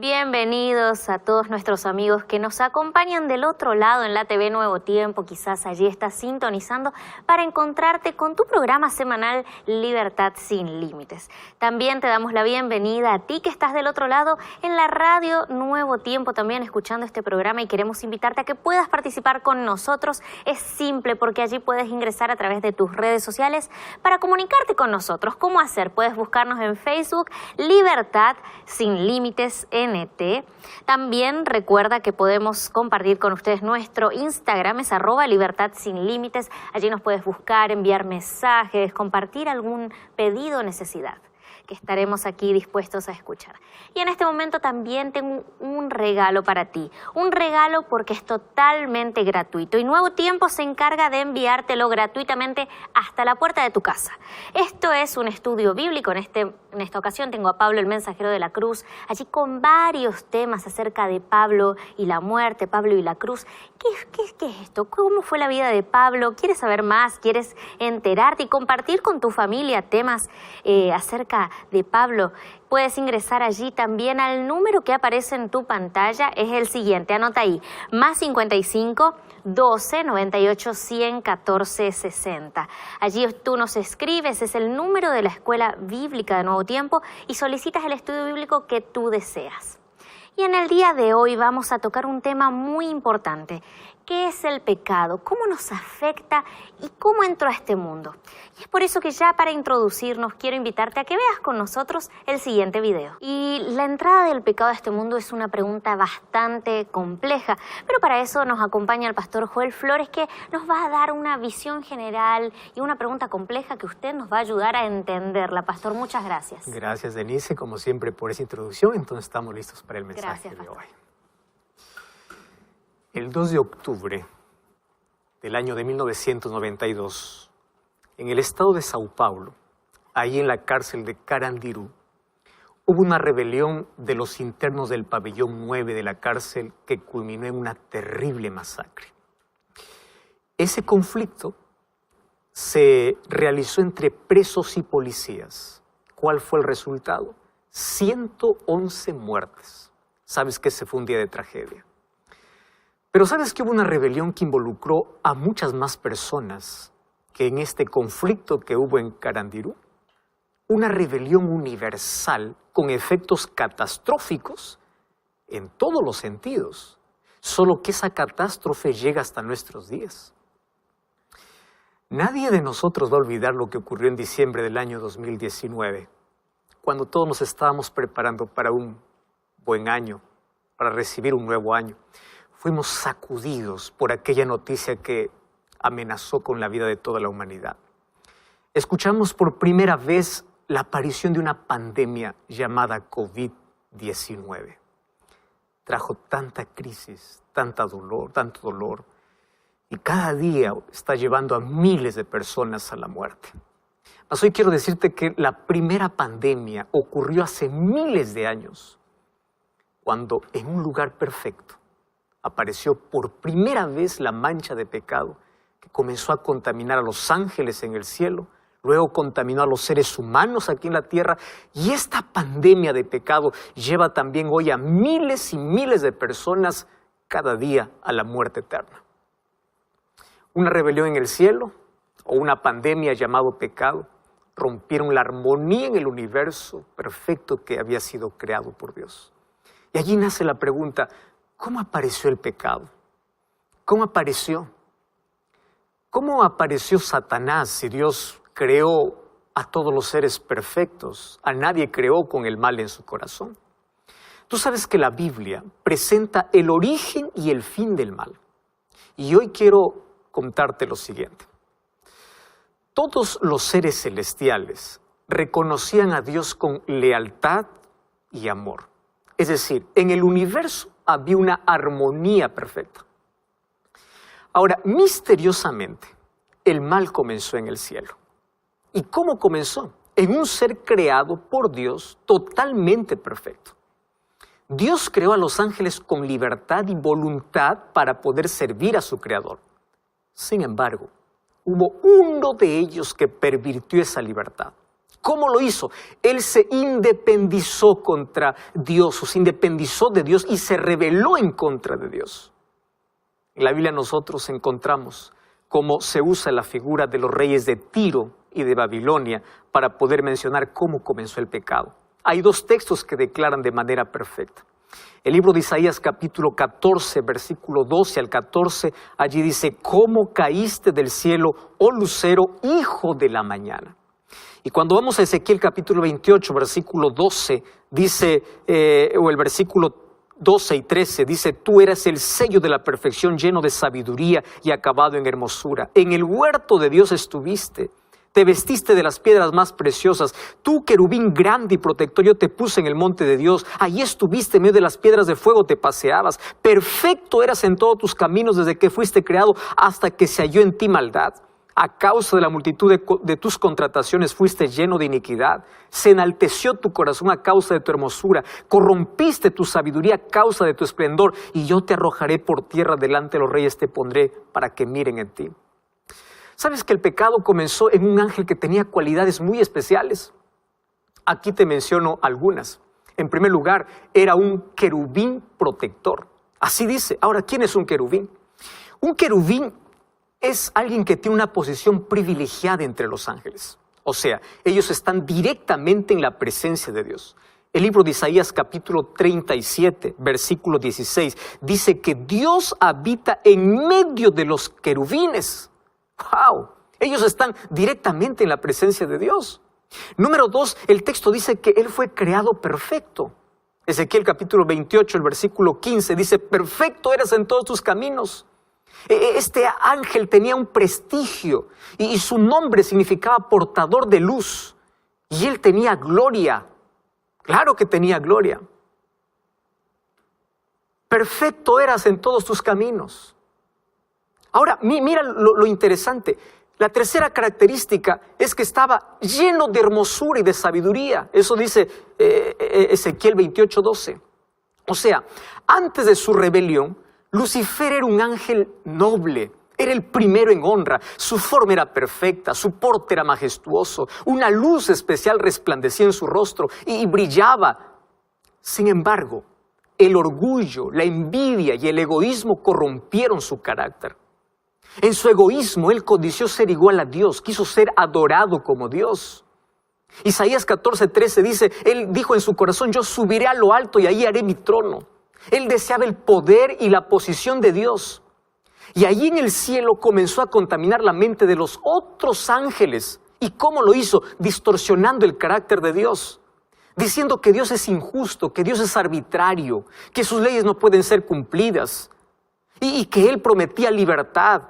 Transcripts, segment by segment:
Bienvenidos a todos nuestros amigos que nos acompañan del otro lado en la TV Nuevo Tiempo. Quizás allí estás sintonizando para encontrarte con tu programa semanal Libertad sin Límites. También te damos la bienvenida a ti que estás del otro lado en la radio Nuevo Tiempo, también escuchando este programa, y queremos invitarte a que puedas participar con nosotros. Es simple porque allí puedes ingresar a través de tus redes sociales para comunicarte con nosotros. ¿Cómo hacer? Puedes buscarnos en Facebook Libertad sin Límites NT. También recuerda que podemos compartir con ustedes nuestro Instagram, es @Libertad sin Límites. Allí nos puedes buscar, enviar mensajes, compartir algún pedido o necesidad que estaremos aquí dispuestos a escuchar. Y en este momento también tengo un regalo para ti. Un regalo porque es totalmente gratuito y Nuevo Tiempo se encarga de enviártelo gratuitamente hasta la puerta de tu casa. Esto es un estudio bíblico. En esta ocasión tengo a Pablo, el mensajero de la cruz, allí con varios temas acerca de Pablo y la muerte, Pablo y la cruz. ¿Qué es esto? ¿Cómo fue la vida de Pablo? ¿Quieres saber más? ¿Quieres enterarte y compartir con tu familia temas acerca de Pablo? Puedes ingresar allí también al número que aparece en tu pantalla. Es el siguiente, anota ahí, +55 12 98 100 14 60. Allí tú nos escribes, es el número de la Escuela Bíblica de Nuevo Tiempo, y solicitas el estudio bíblico que tú deseas. Y en el día de hoy vamos a tocar un tema muy importante. ¿Qué es el pecado? ¿Cómo nos afecta? ¿Y cómo entró a este mundo? Y es por eso que ya para introducirnos quiero invitarte a que veas con nosotros el siguiente video. Y la entrada del pecado a este mundo es una pregunta bastante compleja, pero para eso nos acompaña el pastor Joel Flores, que nos va a dar una visión general y una pregunta compleja que usted nos va a ayudar a entenderla. Pastor, muchas gracias. Gracias, Denise, como siempre, por esa introducción. Entonces estamos listos para el mensaje. Gracias, de pastor. hoy. El 2 de octubre del año de 1992, en el estado de Sao Paulo, ahí en la cárcel de Carandiru, hubo una rebelión de los internos del pabellón 9 de la cárcel que culminó en una terrible masacre. Ese conflicto se realizó entre presos y policías. ¿Cuál fue el resultado? 111 muertes. Sabes que ese fue un día de tragedia. Pero ¿sabes que hubo una rebelión que involucró a muchas más personas que en este conflicto que hubo en Carandiru? Una rebelión universal con efectos catastróficos en todos los sentidos, solo que esa catástrofe llega hasta nuestros días. Nadie de nosotros va a olvidar lo que ocurrió en diciembre del año 2019, cuando todos nos estábamos preparando para un buen año, para recibir un nuevo año. Fuimos sacudidos por aquella noticia que amenazó con la vida de toda la humanidad. Escuchamos por primera vez la aparición de una pandemia llamada COVID-19. Trajo tanta crisis, tanto dolor, y cada día está llevando a miles de personas a la muerte. Mas hoy quiero decirte que la primera pandemia ocurrió hace miles de años, cuando en un lugar perfecto apareció por primera vez la mancha de pecado que comenzó a contaminar a los ángeles en el cielo, luego contaminó a los seres humanos aquí en la tierra, y esta pandemia de pecado lleva también hoy a miles y miles de personas cada día a la muerte eterna. Una rebelión en el cielo o una pandemia llamado pecado rompieron la armonía en el universo perfecto que había sido creado por Dios. Y allí nace la pregunta: ¿cómo apareció el pecado? ¿Cómo apareció? ¿Cómo apareció Satanás si Dios creó a todos los seres perfectos? A nadie creó con el mal en su corazón. Tú sabes que la Biblia presenta el origen y el fin del mal. Y hoy quiero contarte lo siguiente. Todos los seres celestiales reconocían a Dios con lealtad y amor. Es decir, en el universo había una armonía perfecta. Ahora, misteriosamente, el mal comenzó en el cielo. ¿Y cómo comenzó? En un ser creado por Dios totalmente perfecto. Dios creó a los ángeles con libertad y voluntad para poder servir a su creador. Sin embargo, hubo uno de ellos que pervirtió esa libertad. ¿Cómo lo hizo? Él se independizó contra Dios, o se independizó de Dios y se rebeló en contra de Dios. En la Biblia nosotros encontramos cómo se usa la figura de los reyes de Tiro y de Babilonia para poder mencionar cómo comenzó el pecado. Hay dos textos que declaran de manera perfecta. El libro de Isaías capítulo 14, versículo 12 al 14, allí dice: ¿cómo caíste del cielo, oh lucero, hijo de la mañana? Y cuando vamos a Ezequiel capítulo 28, versículo 12, dice, o el versículo 12 y 13, dice: tú eras el sello de la perfección, lleno de sabiduría y acabado en hermosura. En el huerto de Dios estuviste. Te vestiste de las piedras más preciosas. Tú, querubín grande y protector, yo te puse en el monte de Dios. Allí estuviste en medio de las piedras de fuego, te paseabas. Perfecto eras en todos tus caminos desde que fuiste creado hasta que se halló en ti maldad. A causa de la multitud de tus contrataciones fuiste lleno de iniquidad. Se enalteció tu corazón a causa de tu hermosura. Corrompiste tu sabiduría a causa de tu esplendor. Y yo te arrojaré por tierra, delante de los reyes te pondré para que miren en ti. ¿Sabes que el pecado comenzó en un ángel que tenía cualidades muy especiales? Aquí te menciono algunas. En primer lugar, era un querubín protector. Así dice. Ahora, ¿quién es un querubín? Un querubín es alguien que tiene una posición privilegiada entre los ángeles. O sea, ellos están directamente en la presencia de Dios. El libro de Isaías capítulo 37, versículo 16, dice que Dios habita en medio de los querubines. ¡Wow! Ellos están directamente en la presencia de Dios. Número 2, el texto dice que Él fue creado perfecto. Ezequiel capítulo 28, el versículo 15, dice: perfecto eras en todos tus caminos. Este ángel tenía un prestigio y su nombre significaba portador de luz. Y él tenía gloria. Claro que tenía gloria. Perfecto eras en todos tus caminos. Ahora, mira lo interesante. La tercera característica es que estaba lleno de hermosura y de sabiduría. Eso dice Ezequiel 28:12. O sea, antes de su rebelión, Lucifer era un ángel noble, era el primero en honra, su forma era perfecta, su porte era majestuoso, una luz especial resplandecía en su rostro y brillaba. Sin embargo, el orgullo, la envidia y el egoísmo corrompieron su carácter. En su egoísmo, él codició ser igual a Dios, quiso ser adorado como Dios. Isaías 14:13 dice, él dijo en su corazón: yo subiré a lo alto y ahí haré mi trono. Él deseaba el poder y la posición de Dios. Y allí en el cielo comenzó a contaminar la mente de los otros ángeles. ¿Y cómo lo hizo? Distorsionando el carácter de Dios. Diciendo que Dios es injusto, que Dios es arbitrario, que sus leyes no pueden ser cumplidas. Y que Él prometía libertad.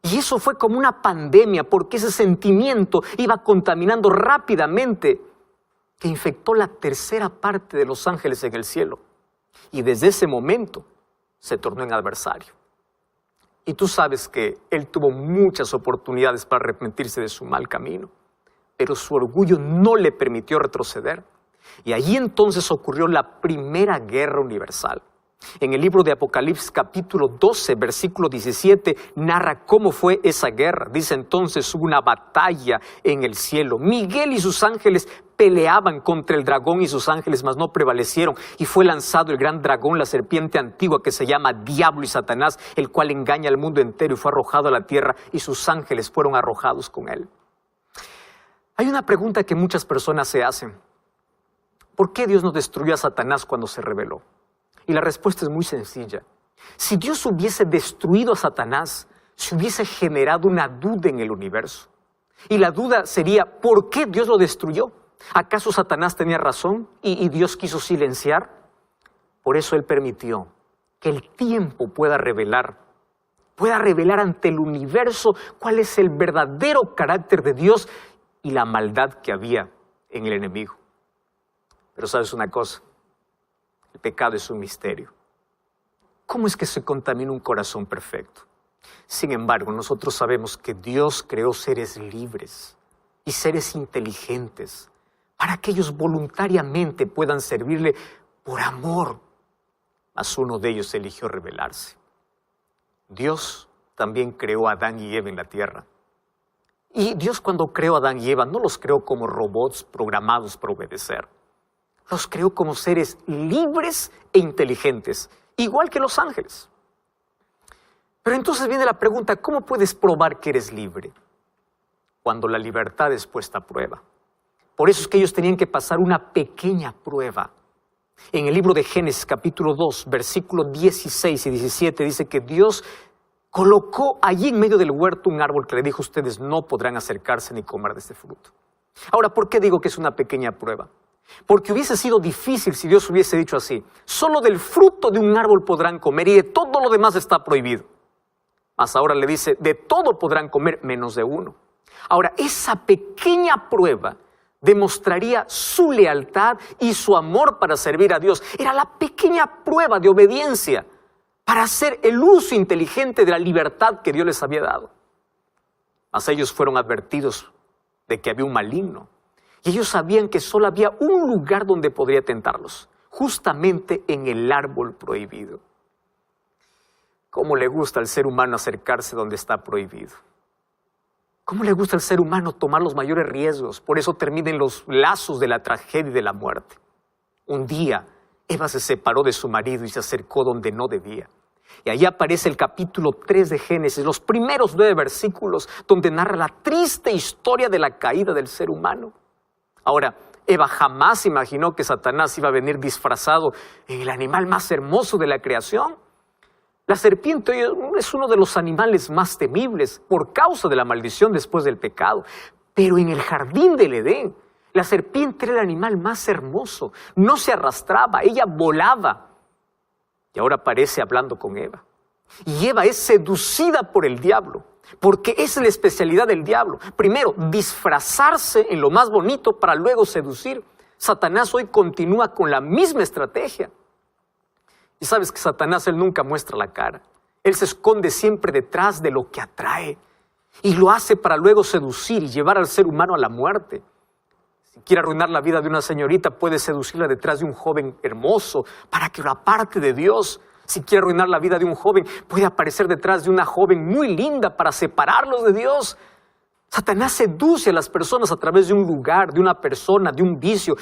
Y eso fue como una pandemia, porque ese sentimiento iba contaminando rápidamente, que infectó la tercera parte de los ángeles en el cielo. Y desde ese momento se tornó en adversario. Y tú sabes que él tuvo muchas oportunidades para arrepentirse de su mal camino, pero su orgullo no le permitió retroceder. Y allí entonces ocurrió la primera guerra universal. En el libro de Apocalipsis capítulo 12, versículo 17, narra cómo fue esa guerra. Dice: entonces hubo una batalla en el cielo. Miguel y sus ángeles peleaban contra el dragón y sus ángeles, mas no prevalecieron. Y fue lanzado el gran dragón, la serpiente antigua que se llama Diablo y Satanás, el cual engaña al mundo entero, y fue arrojado a la tierra y sus ángeles fueron arrojados con él. Hay una pregunta que muchas personas se hacen. ¿Por qué Dios no destruyó a Satanás cuando se rebeló? Y la respuesta es muy sencilla. Si Dios hubiese destruido a Satanás, se hubiese generado una duda en el universo. Y la duda sería: ¿por qué Dios lo destruyó? ¿Acaso Satanás tenía razón y Dios quiso silenciar? Por eso Él permitió que el tiempo pueda revelar ante el universo cuál es el verdadero carácter de Dios y la maldad que había en el enemigo. Pero ¿sabes una cosa? El pecado es un misterio. ¿Cómo es que se contamina un corazón perfecto? Sin embargo, nosotros sabemos que Dios creó seres libres y seres inteligentes para que ellos voluntariamente puedan servirle por amor. Mas uno de ellos eligió rebelarse. Dios también creó a Adán y Eva en la tierra. Y Dios, cuando creó a Adán y Eva, no los creó como robots programados para obedecer. Los creó como seres libres e inteligentes, igual que los ángeles. Pero entonces viene la pregunta, ¿cómo puedes probar que eres libre? Cuando la libertad es puesta a prueba. Por eso es que ellos tenían que pasar una pequeña prueba. En el libro de Génesis capítulo 2, versículos 16 y 17 dice que Dios colocó allí en medio del huerto un árbol que le dijo: ustedes no podrán acercarse ni comer de este fruto. Ahora, ¿por qué digo que es una pequeña prueba? Porque hubiese sido difícil si Dios hubiese dicho así: solo del fruto de un árbol podrán comer y de todo lo demás está prohibido. Mas ahora le dice: de todo podrán comer menos de uno. Ahora, esa pequeña prueba demostraría su lealtad y su amor para servir a Dios. Era la pequeña prueba de obediencia para hacer el uso inteligente de la libertad que Dios les había dado. Mas ellos fueron advertidos de que había un maligno. Y ellos sabían que solo había un lugar donde podría tentarlos, justamente en el árbol prohibido. ¿Cómo le gusta al ser humano acercarse donde está prohibido? ¿Cómo le gusta al ser humano tomar los mayores riesgos? Por eso terminan los lazos de la tragedia y de la muerte. Un día, Eva se separó de su marido y se acercó donde no debía. Y ahí aparece el capítulo 3 de Génesis, los primeros 9 versículos, donde narra la triste historia de la caída del ser humano. Ahora, Eva jamás imaginó que Satanás iba a venir disfrazado en el animal más hermoso de la creación. La serpiente es uno de los animales más temibles por causa de la maldición después del pecado. Pero en el jardín del Edén, la serpiente era el animal más hermoso. No se arrastraba, ella volaba. Y ahora aparece hablando con Eva. Y Eva es seducida por el diablo, porque esa es la especialidad del diablo. Primero, disfrazarse en lo más bonito para luego seducir. Satanás hoy continúa con la misma estrategia. Y sabes que Satanás, él nunca muestra la cara. Él se esconde siempre detrás de lo que atrae. Y lo hace para luego seducir y llevar al ser humano a la muerte. Si quiere arruinar la vida de una señorita, puede seducirla detrás de un joven hermoso para que lo aparte de Dios. Si quiere arruinar la vida de un joven, puede aparecer detrás de una joven muy linda para separarlos de Dios. Satanás seduce a las personas a través de un lugar, de una persona, de un vicio.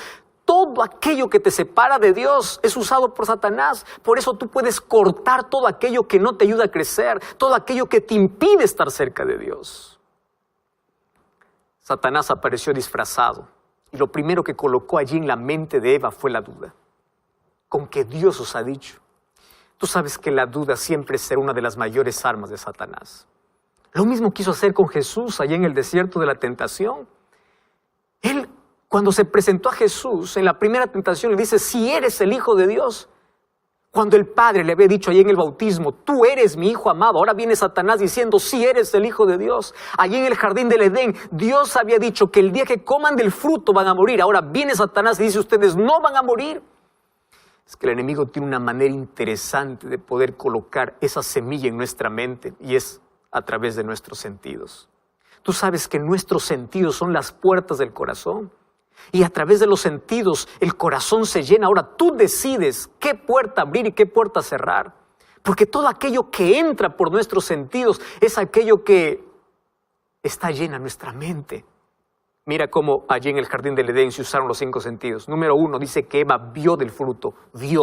Todo aquello que te separa de Dios es usado por Satanás. Por eso tú puedes cortar todo aquello que no te ayuda a crecer, todo aquello que te impide estar cerca de Dios. Satanás apareció disfrazado y lo primero que colocó allí en la mente de Eva fue la duda. ¿Con qué Dios os ha dicho? Tú sabes que la duda siempre será una de las mayores armas de Satanás. Lo mismo quiso hacer con Jesús allá en el desierto de la tentación. Él, cuando se presentó a Jesús en la primera tentación, le dice: si eres el Hijo de Dios. Cuando el Padre le había dicho allí en el bautismo: tú eres mi Hijo amado. Ahora viene Satanás diciendo: si eres el Hijo de Dios. Allí en el jardín del Edén, Dios había dicho que el día que coman del fruto van a morir. Ahora viene Satanás y dice: ustedes no van a morir. Es que el enemigo tiene una manera interesante de poder colocar esa semilla en nuestra mente, y es a través de nuestros sentidos. Tú sabes que nuestros sentidos son las puertas del corazón. Y a través de los sentidos el corazón se llena. Ahora tú decides qué puerta abrir y qué puerta cerrar. Porque todo aquello que entra por nuestros sentidos es aquello que está llena nuestra mente. Mira cómo allí en el jardín del Edén se usaron los 5 sentidos. Número 1, dice que Eva vio del fruto, vio.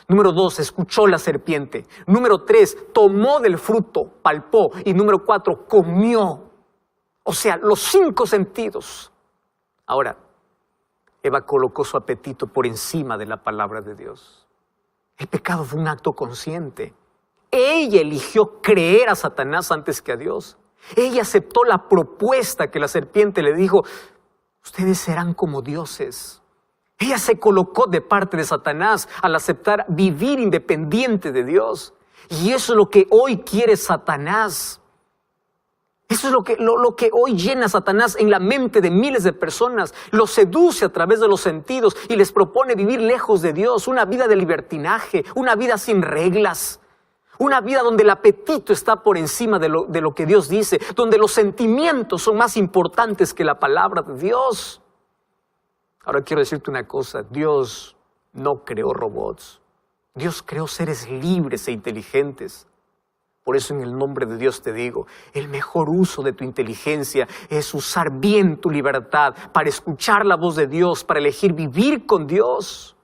Número 2, escuchó la serpiente. Número 3, tomó del fruto, palpó. Y número 4, comió. O sea, los 5 sentidos. Ahora, Eva colocó su apetito por encima de la palabra de Dios. El pecado fue un acto consciente. Ella eligió creer a Satanás antes que a Dios. Ella aceptó la propuesta que la serpiente le dijo: ustedes serán como dioses. Ella se colocó de parte de Satanás al aceptar vivir independiente de Dios. Y eso es lo que hoy quiere Satanás. Eso es lo que hoy llena a Satanás en la mente de miles de personas. Los seduce a través de los sentidos y les propone vivir lejos de Dios, una vida de libertinaje, una vida sin reglas, una vida donde el apetito está por encima de lo que Dios dice, donde los sentimientos son más importantes que la palabra de Dios. Ahora quiero decirte una cosa: Dios no creó robots. Dios creó seres libres e inteligentes. Por eso en el nombre de Dios te digo, el mejor uso de tu inteligencia es usar bien tu libertad para escuchar la voz de Dios, para elegir vivir con Dios.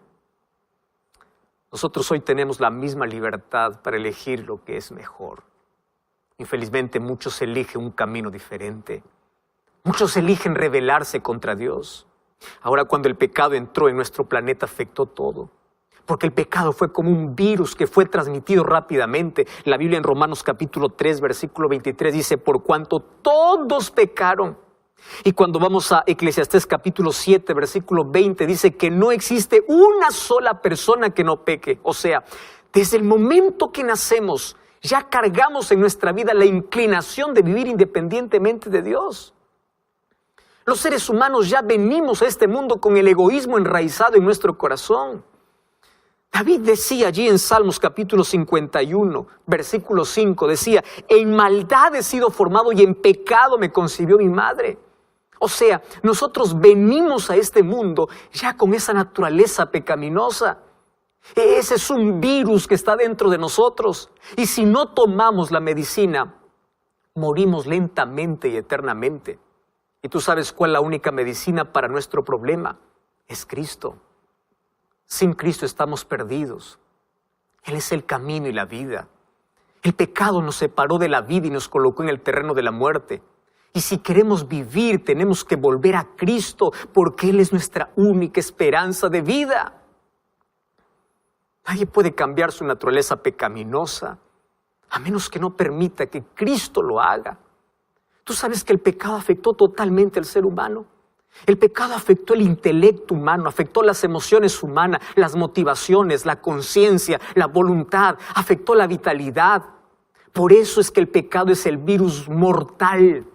Nosotros hoy tenemos la misma libertad para elegir lo que es mejor. Infelizmente muchos eligen un camino diferente. Muchos eligen rebelarse contra Dios. Ahora, cuando el pecado entró en nuestro planeta, afectó todo. Porque el pecado fue como un virus que fue transmitido rápidamente. La Biblia en Romanos capítulo 3, versículo 23 dice, por cuanto todos pecaron. Y cuando vamos a Eclesiastés capítulo 7, versículo 20, dice que no existe una sola persona que no peque. O sea, desde el momento que nacemos, ya cargamos en nuestra vida la inclinación de vivir independientemente de Dios. Los seres humanos ya venimos a este mundo con el egoísmo enraizado en nuestro corazón. David decía allí en Salmos capítulo 51, versículo 5, decía, en maldad he sido formado y en pecado me concibió mi madre. O sea, nosotros venimos a este mundo ya con esa naturaleza pecaminosa. Ese es un virus que está dentro de nosotros. Y si no tomamos la medicina, morimos lentamente y eternamente. Y tú sabes cuál es la única medicina para nuestro problema. Es Cristo. Sin Cristo estamos perdidos. Él es el camino y la vida. El pecado nos separó de la vida y nos colocó en el terreno de la muerte. Y si queremos vivir, tenemos que volver a Cristo, porque Él es nuestra única esperanza de vida. Nadie puede cambiar su naturaleza pecaminosa, a menos que no permita que Cristo lo haga. ¿Tú sabes que el pecado afectó totalmente al ser humano? El pecado afectó el intelecto humano, afectó las emociones humanas, las motivaciones, la conciencia, la voluntad, afectó la vitalidad. Por eso es que el pecado es el virus mortal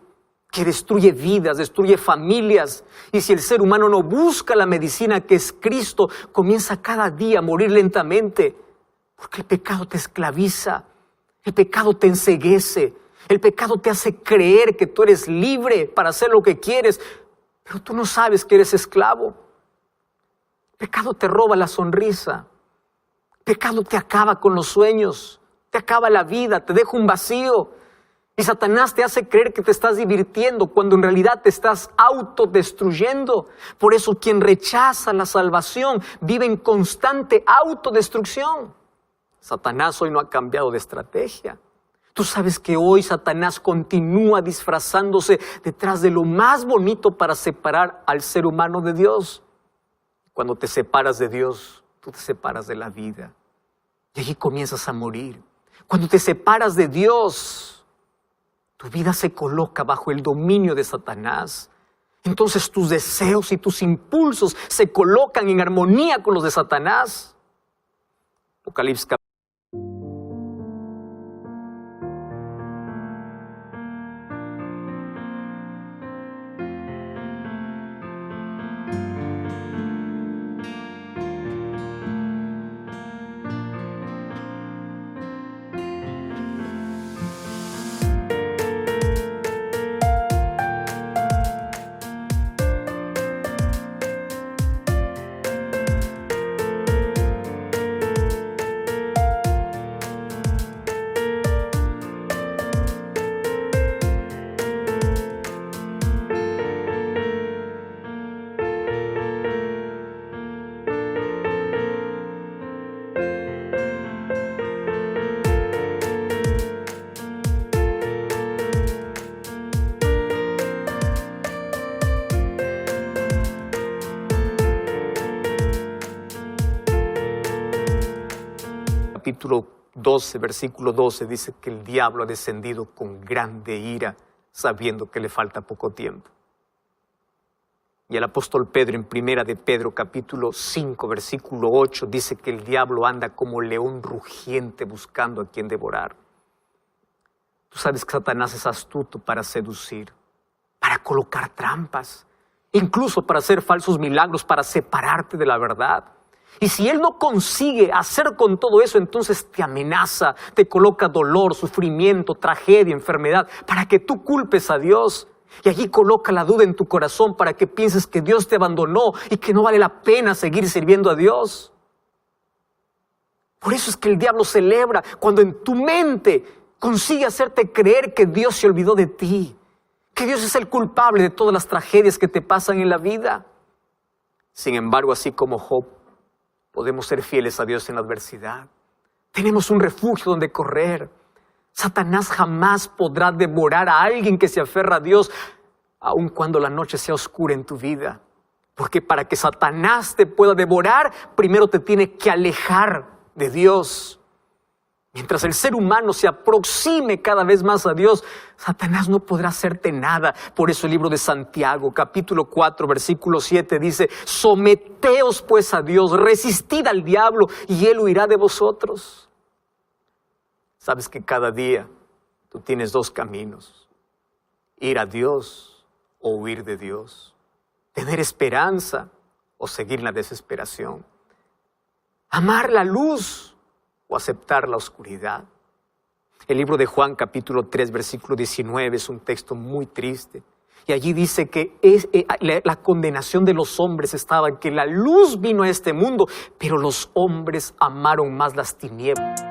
que destruye vidas, destruye familias. Y si el ser humano no busca la medicina que es Cristo, comienza cada día a morir lentamente. Porque el pecado te esclaviza, el pecado te enceguece, el pecado te hace creer que tú eres libre para hacer lo que quieres, pero tú no sabes que eres esclavo. El pecado te roba la sonrisa. El pecado te acaba con los sueños, te acaba la vida, te deja un vacío. Y Satanás te hace creer que te estás divirtiendo cuando en realidad te estás autodestruyendo. Por eso quien rechaza la salvación vive en constante autodestrucción. Satanás hoy no ha cambiado de estrategia. Tú sabes que hoy Satanás continúa disfrazándose detrás de lo más bonito para separar al ser humano de Dios. Cuando te separas de Dios, tú te separas de la vida. Y allí comienzas a morir. Cuando te separas de Dios, tu vida se coloca bajo el dominio de Satanás. Entonces tus deseos y tus impulsos se colocan en armonía con los de Satanás. Apocalipsis capítulo 12, versículo 12, dice que el diablo ha descendido con grande ira, sabiendo que le falta poco tiempo. Y el apóstol Pedro, en primera de Pedro, capítulo 5, versículo 8, dice que el diablo anda como león rugiente buscando a quien devorar. Tú sabes que Satanás es astuto para seducir, para colocar trampas, incluso para hacer falsos milagros, para separarte de la verdad. Y si él no consigue hacer con todo eso, entonces te amenaza, te coloca dolor, sufrimiento, tragedia, enfermedad, para que tú culpes a Dios. Y allí coloca la duda en tu corazón para que pienses que Dios te abandonó y que no vale la pena seguir sirviendo a Dios. Por eso es que el diablo celebra cuando en tu mente Consigue hacerte creer que Dios se olvidó de ti, que Dios es el culpable de todas las tragedias que te pasan en la vida. Sin embargo, así como Job, podemos ser fieles a Dios en la adversidad. Tenemos un refugio donde correr. Satanás jamás podrá devorar a alguien que se aferra a Dios, aun cuando la noche sea oscura en tu vida. Porque para que Satanás te pueda devorar, primero te tiene que alejar de Dios. Mientras el ser humano se aproxime cada vez más a Dios, Satanás no podrá hacerte nada. Por eso el libro de Santiago, capítulo 4, versículo 7 dice: someteos pues a Dios, resistid al diablo y él huirá de vosotros. Sabes que cada día tú tienes dos caminos: ir a Dios o huir de Dios, tener esperanza o seguir la desesperación, amar la luz o aceptar la oscuridad. El libro de Juan capítulo 3 versículo 19 es un texto muy triste. Y allí dice que la condenación de los hombres estaba en que la luz vino a este mundo, pero los hombres amaron más las tinieblas.